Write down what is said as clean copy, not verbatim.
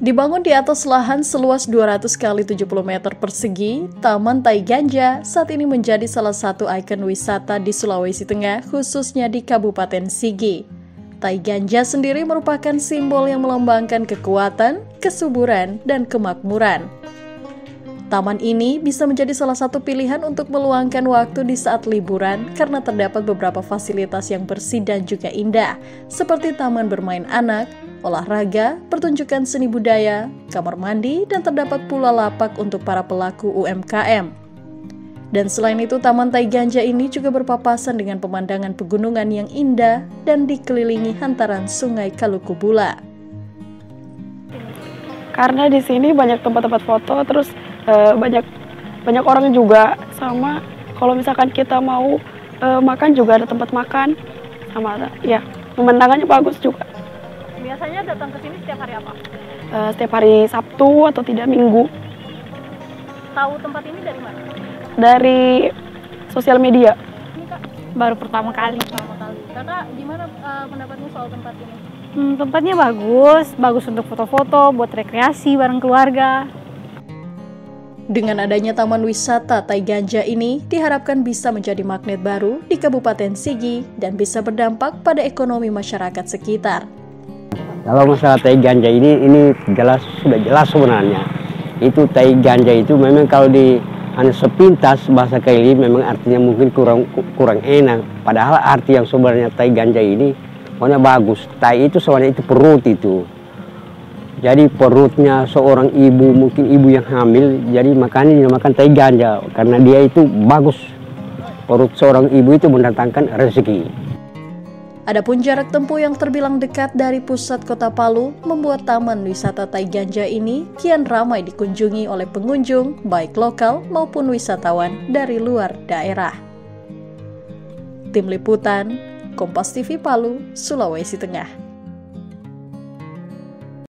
Dibangun di atas lahan seluas 200 kali 70 meter persegi, Taman Tai Ganja saat ini menjadi salah satu ikon wisata di Sulawesi Tengah, khususnya di Kabupaten Sigi. Tai Ganja sendiri merupakan simbol yang melambangkan kekuatan, kesuburan, dan kemakmuran. Taman ini bisa menjadi salah satu pilihan untuk meluangkan waktu di saat liburan karena terdapat beberapa fasilitas yang bersih dan juga indah, seperti taman bermain anak, olahraga, pertunjukan seni budaya, kamar mandi, dan terdapat pula lapak untuk para pelaku UMKM. Dan selain itu, Taman Tai Ganja ini juga berpapasan dengan pemandangan pegunungan yang indah dan dikelilingi hantaran Sungai Kalukubula. Karena di sini banyak tempat-tempat foto, terus banyak orang juga, sama kalau misalkan kita mau makan juga ada tempat makan, sama ya pemandangannya bagus juga. Biasanya datang ke sini setiap hari apa? Setiap hari Sabtu atau tidak Minggu. Tahu tempat ini dari mana? Dari sosial media. Ini Kak, Baru pertama kali. Kakak gimana pendapatnya soal tempat ini? Tempatnya bagus untuk foto-foto, buat rekreasi bareng keluarga. Dengan adanya Taman Wisata Tai Ganja ini diharapkan bisa menjadi magnet baru di Kabupaten Sigi dan bisa berdampak pada ekonomi masyarakat sekitar. Kalau masalah Tai Ganja ini sudah jelas sebenarnya. Itu Tai Ganja itu memang kalau di sepintas bahasa Kaili memang artinya mungkin kurang enak. Padahal arti yang sebenarnya Tai Ganja ini pokoknya bagus. Tai itu sebenarnya itu perut itu. Jadi perutnya seorang ibu, mungkin ibu yang hamil, jadi makanya dinamakan Tai Ganja karena dia itu bagus. Perut seorang ibu itu mendatangkan rezeki. Adapun jarak tempuh yang terbilang dekat dari pusat kota Palu membuat Taman Wisata Tai Ganja ini kian ramai dikunjungi oleh pengunjung, baik lokal maupun wisatawan dari luar daerah. Tim Liputan, Kompas TV Palu, Sulawesi Tengah.